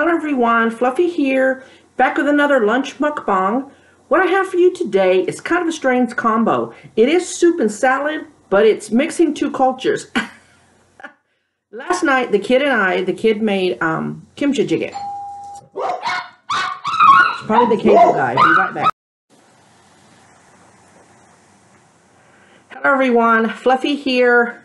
Hello everyone, Fluffy here, back with another lunch mukbang. What I have for you today is kind of a strange combo. It is soup and salad, but it's mixing two cultures. Last night, the kid made kimchi jjigae. It's probably the cable guy. Be right back. Hello everyone, Fluffy here.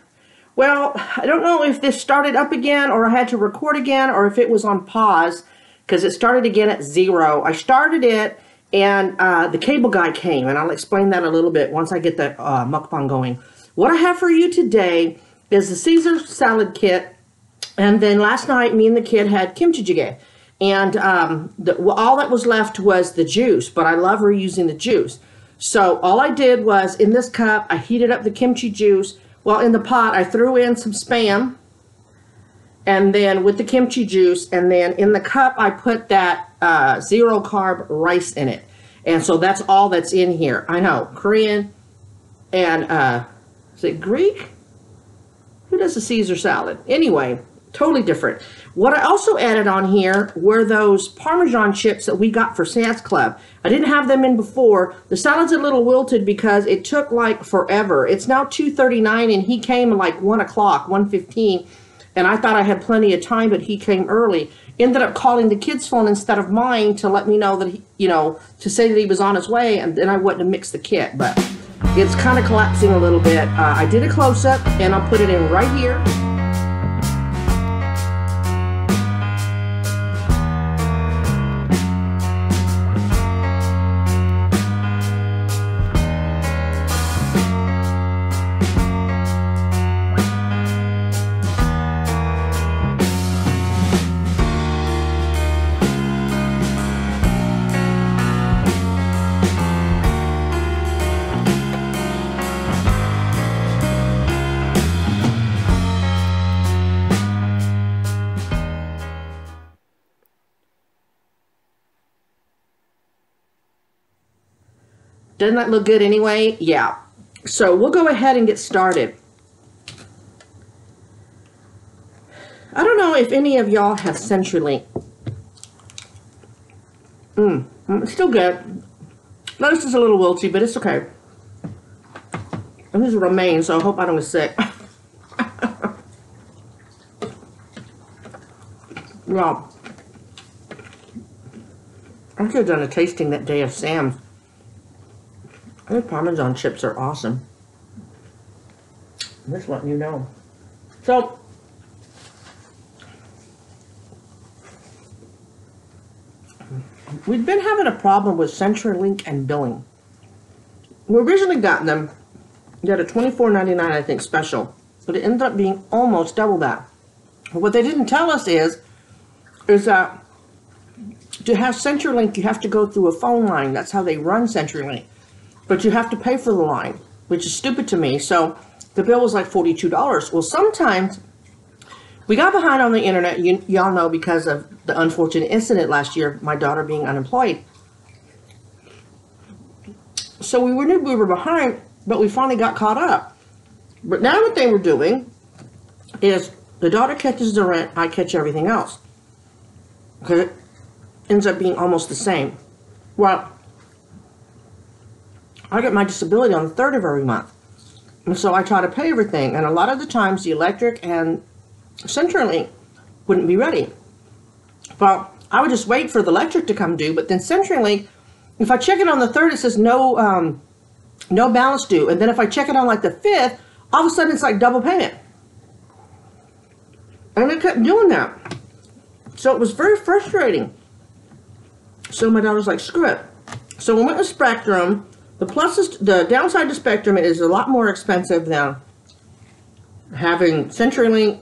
Well, I don't know if this started up again or I had to record again or if it was on pause because it started again at 0. I started it and the cable guy came, and I'll explain that a little bit once I get the mukbang going. What I have for you today is the Cesar Salad kit, and then last night me and the kid had kimchi jjigae, and all that was left was the juice, but I love reusing the juice. So all I did was, in this cup, I heated up the kimchi juice. Well, in the pot, I threw in some Spam, and then with the kimchi juice, and then in the cup, I put that 0 carb rice in it. And so that's all that's in here. I know, Korean and, is it Greek? Who does the Caesar salad? Anyway, totally different. What I also added on here were those Parmesan chips that we got for Sam's Club. I didn't have them in before. The salad's a little wilted because it took like forever. It's now 2:39 and he came at like 1 o'clock, 1:15. And I thought I had plenty of time, but he came early. Ended up calling the kid's phone instead of mine to let me know that, to say that he was on his way, and then I wouldn't have mixed the kit. But it's kind of collapsing a little bit. I did a close-up and I'll put it in right here. Doesn't that look good anyway? Yeah. So we'll go ahead and get started. I don't know if any of y'all have CenturyLink. It's still good. Notice it's a little wilty, but it's okay. And this is romaine, so I hope I don't get sick. Well, I could have done a tasting that day of Sam's. Those Parmesan chips are awesome. I'm just letting you know. So, we've been having a problem with CenturyLink and billing. We originally got them. They had a $24.99, I think, special. But it ended up being almost double that. But what they didn't tell us is that to have CenturyLink, you have to go through a phone line. That's how they run CenturyLink. But you have to pay for the line, which is stupid to me. So the bill was like $42. Well, sometimes we got behind on the internet, y'all know, because of the unfortunate incident last year, my daughter being unemployed. So we knew we were behind, but we finally got caught up. But now what they were doing is the daughter catches the rent, I catch everything else. Because it ends up being almost the same. Well, I get my disability on the 3rd of every month. And so I try to pay everything. And a lot of the times the electric and CenturyLink wouldn't be ready. Well, I would just wait for the electric to come due. But then CenturyLink, if I check it on the 3rd, it says no balance due. And then if I check it on like the 5th, all of a sudden it's like double payment. And I kept doing that. So it was very frustrating. So my daughter's like, screw it. So we went with Spectrum. The downside to Spectrum, it is a lot more expensive than having CenturyLink,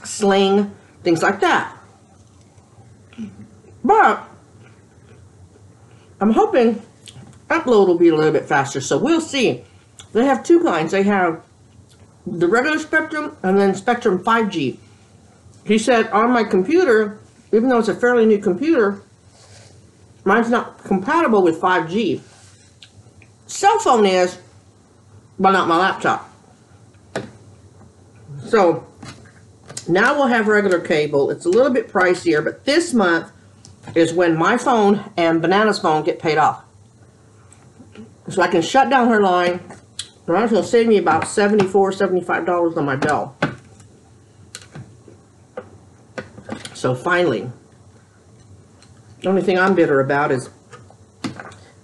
Sling, things like that. But I'm hoping upload will be a little bit faster, so we'll see. They have two kinds. They have the regular Spectrum and then Spectrum 5G. He said on my computer, even though it's a fairly new computer, mine's not compatible with 5G. Cell phone is, but not my laptop. So Now we'll have regular cable. It's a little bit pricier, but this month is when my phone and Banana's phone get paid off. So I can shut down her line. And it'll save me about $74, $75 on my bill. So finally, the only thing I'm bitter about is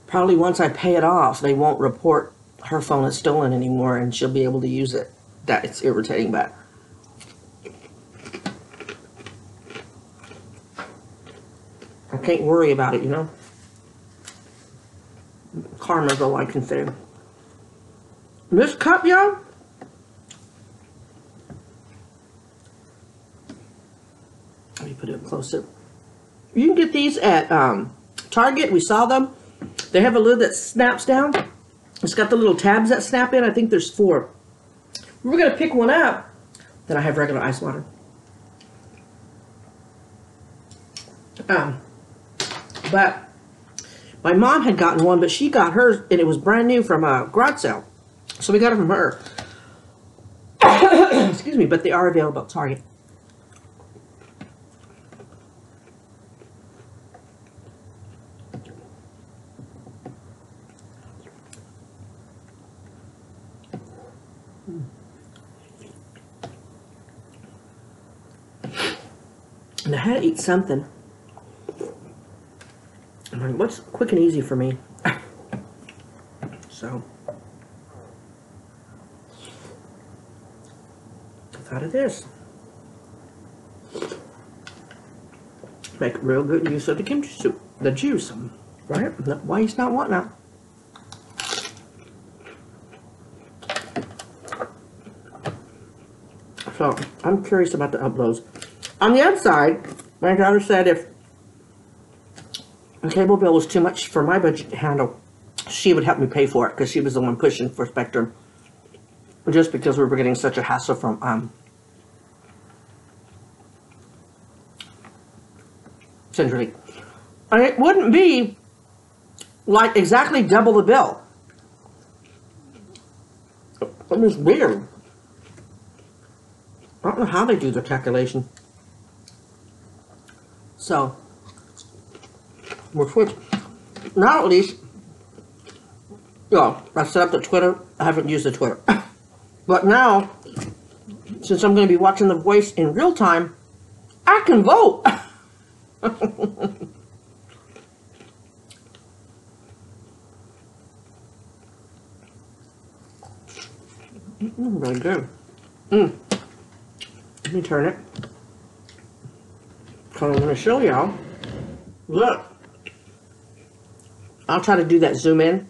probably once I pay it off, they won't report her phone is stolen anymore and she'll be able to use it. It's irritating, but I can't worry about it, you know? Karma's all I can say. This cup, y'all, let me put it closer. You can get these at Target. We saw them. They have a lid that snaps down. It's got the little tabs that snap in. I think there's 4. We're going to pick one up. Then I have regular ice water. But my mom had gotten one, but she got hers, and it was brand new from a garage sale. So we got it from her. Excuse me, but they are available at Target. And I had to eat something. I'm like, what's quick and easy for me? So I thought of this. Make real good use of the kimchi soup, the juice, right? Why he's not wanting that? So I'm curious about the uploads. On the outside, my daughter said if the cable bill was too much for my budget to handle, she would help me pay for it because she was the one pushing for Spectrum. Just because we were getting such a hassle from Century. And it wouldn't be like exactly double the bill. It was weird. I don't know how they do their calculation. So we're switching. Now at least, I set up the Twitter. I haven't used the Twitter. But now, since I'm going to be watching The Voice in real time, I can vote. Really good. Let me turn it. So I'm going to show y'all. Look. I'll try to do that zoom in.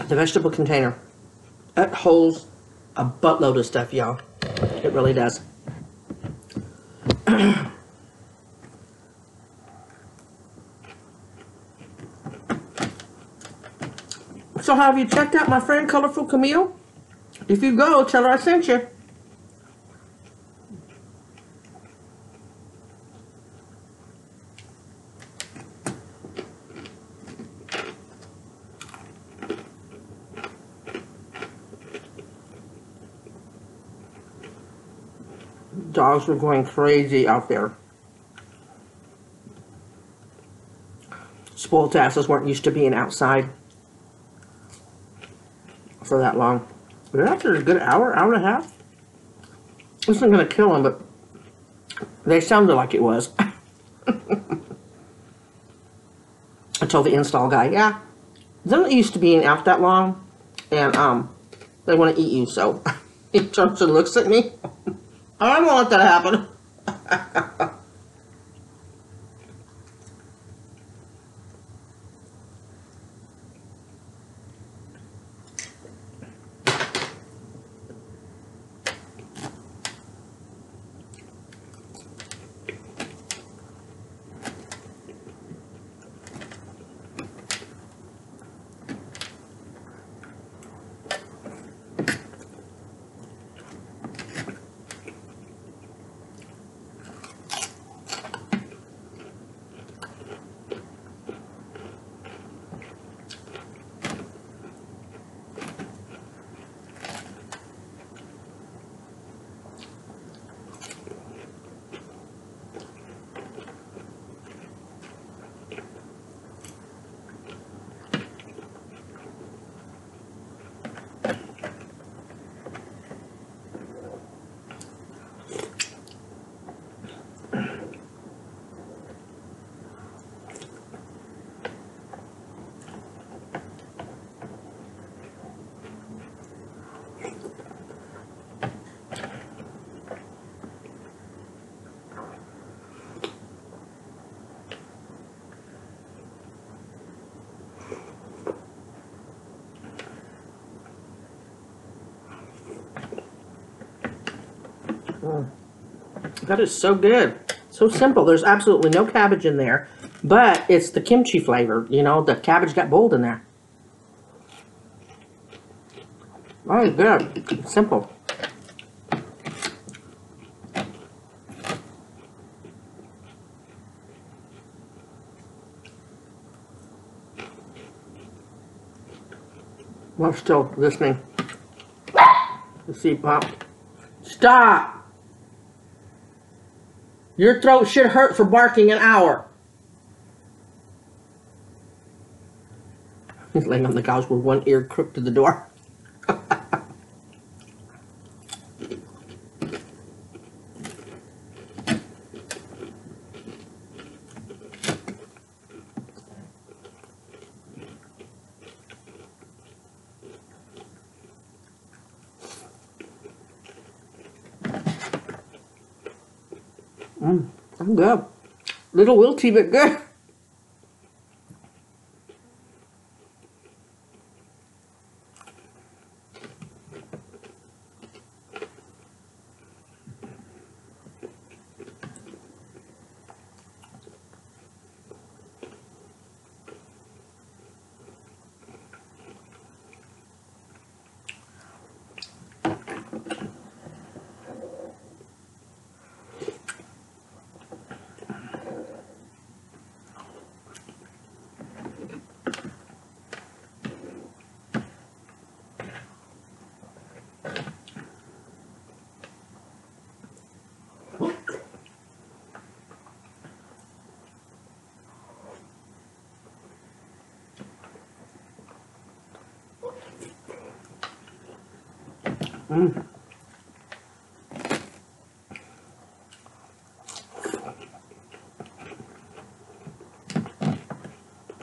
The vegetable container. It holds a buttload of stuff, y'all. It really does. So have you checked out my friend Colorful Camille? If you go, tell her I sent you. Dogs were going crazy out there. Spoiled asses weren't used to being outside for that long. But after a good hour, hour and a half, this isn't going to kill them, but they sounded like it was. I told the install guy, yeah, they're not used to being out that long, and they want to eat you, so he turns and looks at me. I don't want that to happen. That is so good. So simple. There's absolutely no cabbage in there, but it's the kimchi flavor. You know, the cabbage got boiled in there. Very good. Simple. I'm still listening. Let's see, Pop. Stop! Your throat should hurt for barking an hour. He's laying on the couch with one ear crooked to the door. I'm good. Little wilty, but good.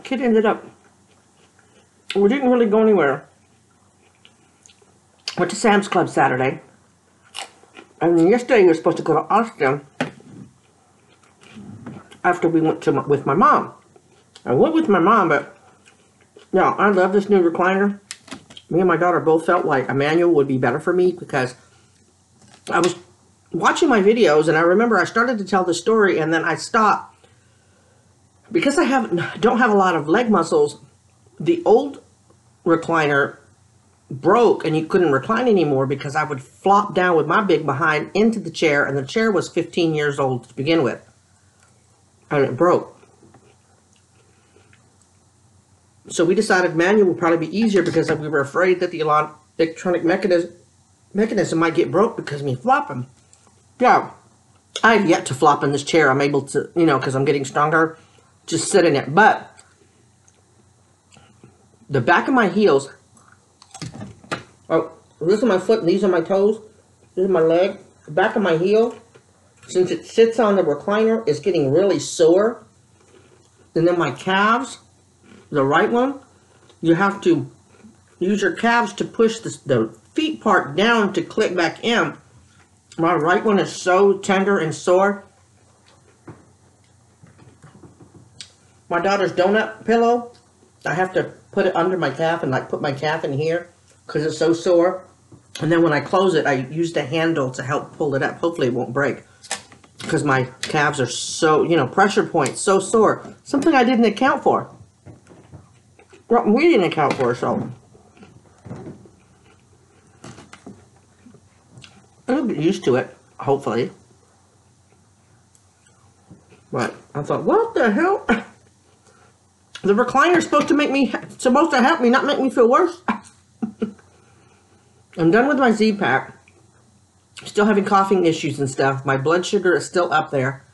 Kid ended up, we didn't really go anywhere. Went to Sam's Club Saturday. And then yesterday we were supposed to go to Austin after we went to with my mom. I went with my mom, but yeah, I love this new recliner. Me and my daughter both felt like a manual would be better for me because I was watching my videos and I remember I started to tell the story and then I stopped. Because I don't have a lot of leg muscles, the old recliner broke and you couldn't recline anymore because I would flop down with my big behind into the chair, and the chair was 15 years old to begin with. And it broke. So we decided manual would probably be easier because we were afraid that the electronic mechanism might get broke because of me flopping. Yeah, I have yet to flop in this chair. I'm able to, you know, because I'm getting stronger, just sit in it. But the back of my heels, oh, this is my foot and these are my toes. This is my leg. The back of my heel, since it sits on the recliner, is getting really sore. And then my calves, the right one, you have to use your calves to push the feet part down to click back in. My right one is so tender and sore. My daughter's donut pillow, I have to put it under my calf and like put my calf in here because it's so sore. And then when I close it, I use the handle to help pull it up. Hopefully it won't break because my calves are so, you know, pressure points, so sore. Something I didn't account for. Well, we didn't account for, so I'll get used to it, hopefully. But I thought, what the hell? The recliner's supposed to help me, not make me feel worse. I'm done with my Z-Pack. Still having coughing issues and stuff. My blood sugar is still up there.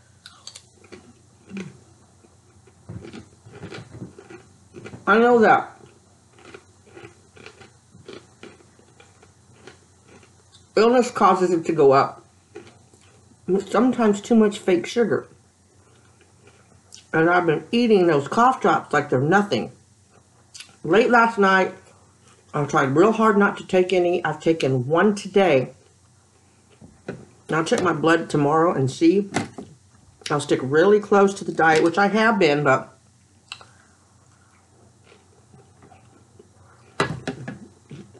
I know that. Illness causes it to go up. Sometimes too much fake sugar. And I've been eating those cough drops like they're nothing. Late last night, I tried real hard not to take any. I've taken one today. I'll check my blood tomorrow and see. I'll stick really close to the diet, which I have been, but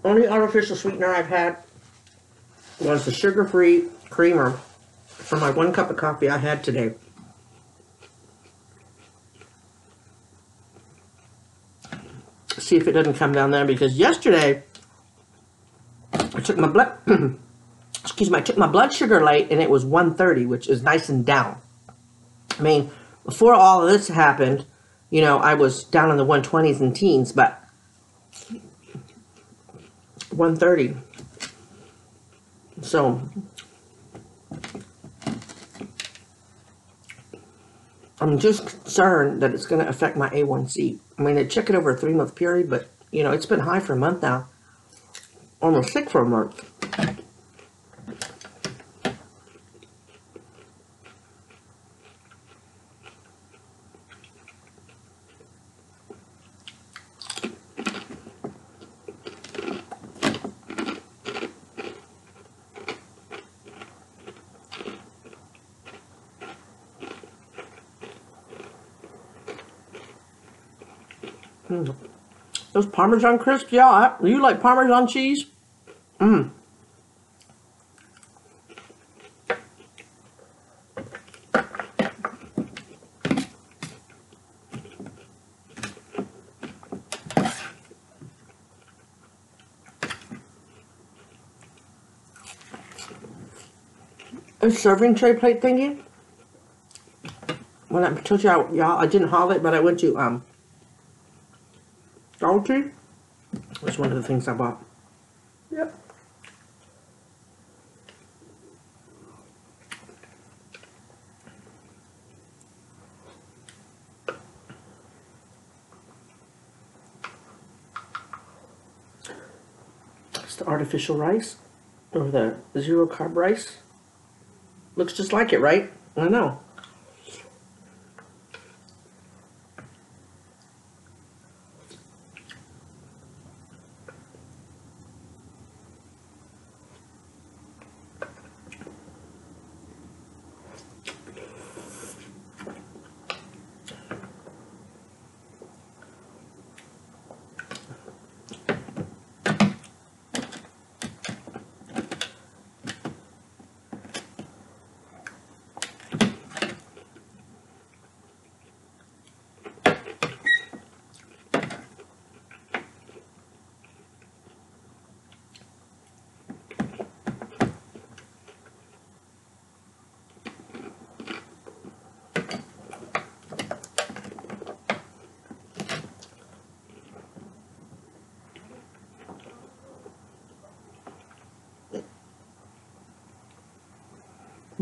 only artificial sweetener I've had was the sugar-free creamer for my 1 cup of coffee I had today. See if it doesn't come down there, because yesterday I took my blood excuse me, I took my blood sugar late and it was 130, which is nice and down. I mean, before all of this happened, you know, I was down in the 120s and teens, but 130. So I'm just concerned that it's going to affect my A1C. I mean, they check it over a 3-month period, but, you know, it's been high for a month now. Almost sick for a month. Those Parmesan crisps, yeah. You like Parmesan cheese? A serving tray plate thingy. When I told y'all, I didn't haul it, but I went to Dollar Tree. That's one of the things I bought. Yep. It's the artificial rice, or the 0 carb rice. Looks just like it, right? I know.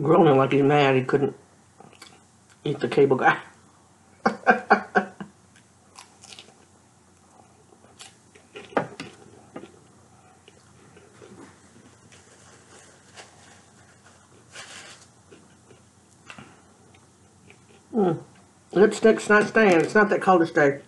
Groaning like he's mad he couldn't eat the cable guy. Lipstick's not staying. It's not that cold to stay.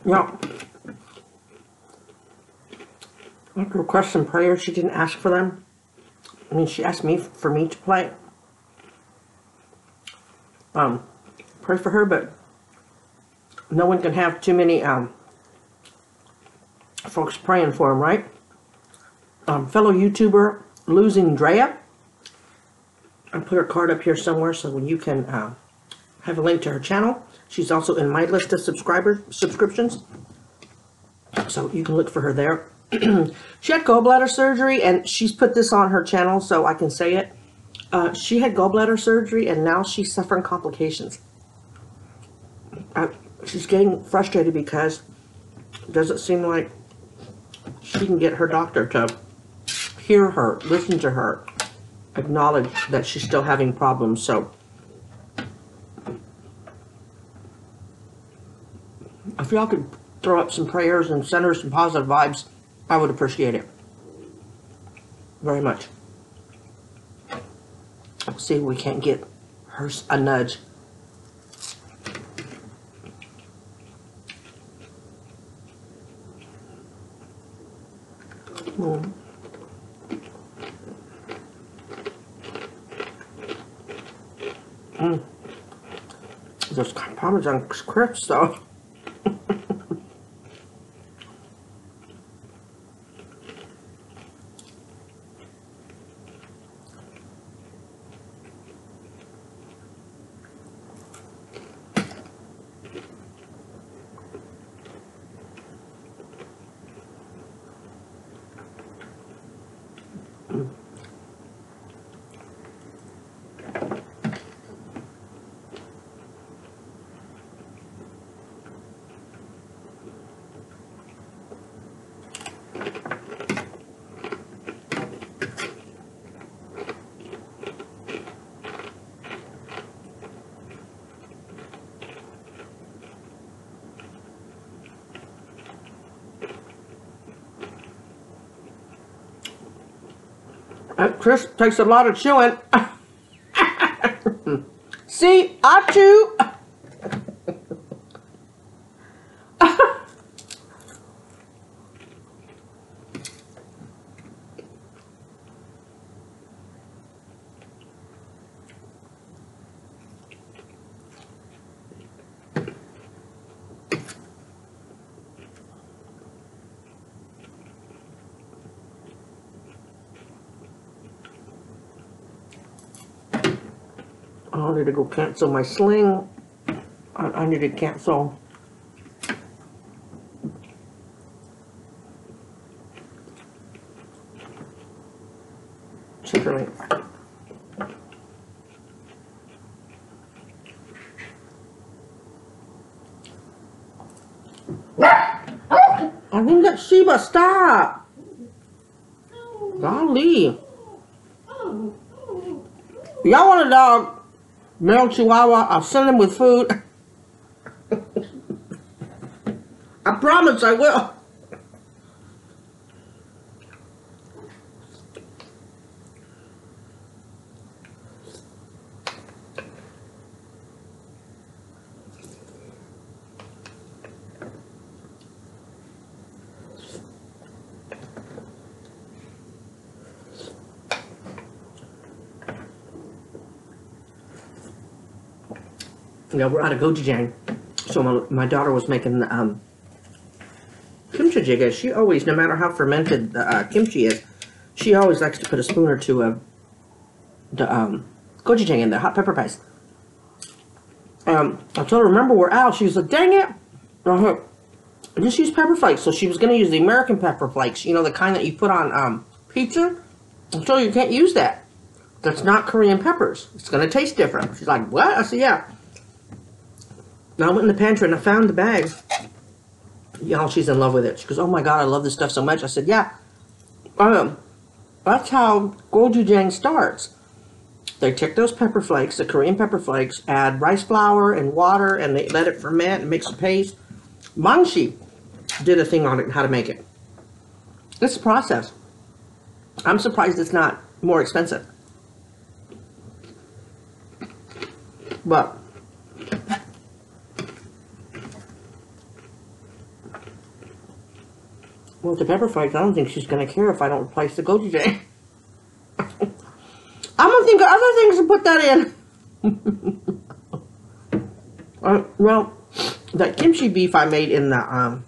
Well, I have to request some prayers. She didn't ask for them. I mean, she asked me for me to play. Pray for her, but no one can have too many folks praying for him, right? Fellow YouTuber Losing Drea. I'll put her card up here somewhere so you can have a link to her channel. She's also in my list of subscriptions. So you can look for her there. She had gallbladder surgery, and she's put this on her channel so I can say it. She had gallbladder surgery, and now she's suffering complications. She's getting frustrated because it doesn't seem like she can get her doctor to hear her, listen to her, acknowledge that she's still having problems. So if y'all could throw up some prayers and send her some positive vibes, I would appreciate it very much. Let's see if we can't get her a nudge. Those Parmesan crisps, though. That crisp takes a lot of chewing. See, I chew. I need to go cancel my sling. I need to cancel. Chicken wing. I think that's Sheba. Stop. Golly. Y'all want a dog? Male Chihuahua, I'll send him with food. I promise I will. Yeah, we're out of gochujang, so my daughter was making kimchi jjigae. She always, no matter how fermented the kimchi is, she always likes to put a spoon or two of the gochujang in the hot pepper paste. I told her, remember, we're out. She was like, dang it. Just use pepper flakes. So she was going to use the American pepper flakes, you know, the kind that you put on pizza. I told her you can't use that. That's not Korean peppers. It's going to taste different. She's like, what? I said, yeah. Now I went in the pantry and I found the bag. Y'all, she's in love with it. She goes, oh my God, I love this stuff so much. I said, yeah. That's how gochujang starts. They take those pepper flakes, the Korean pepper flakes, add rice flour and water, and they let it ferment and mix a paste. Manshi did a thing on it, how to make it. It's a process. I'm surprised it's not more expensive. But well, with the pepper flakes, I don't think she's going to care if I don't replace the gochujang. I'm going to think of other things to put that in. Well, that kimchi beef I made in the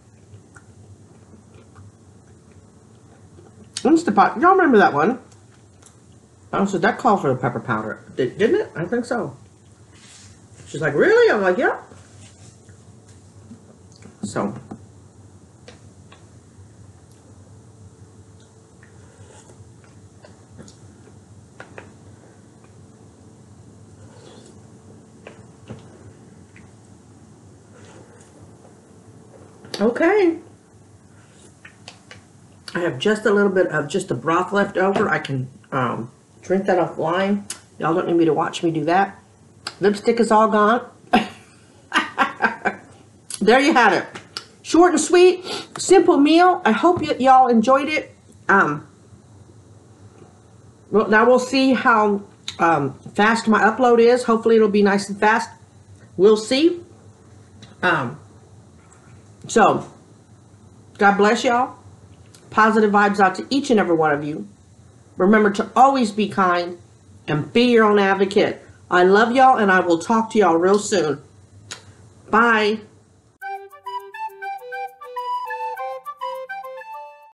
Instapot. Y'all remember that one? Oh, so that called for the pepper powder. Didn't it? I think so. She's like, really? I'm like, yeah. So, Okay. I have just a little bit of just the broth left over. I can drink that offline. Y'all don't need me to watch me do that. Lipstick is all gone. There you have it. Short and sweet, simple meal. I hope y'all enjoyed it. Well, now we'll see how fast my upload is. Hopefully it'll be nice and fast. We'll see. So, God bless y'all. Positive vibes out to each and every one of you. Remember to always be kind and be your own advocate. I love y'all, and I will talk to y'all real soon. Bye.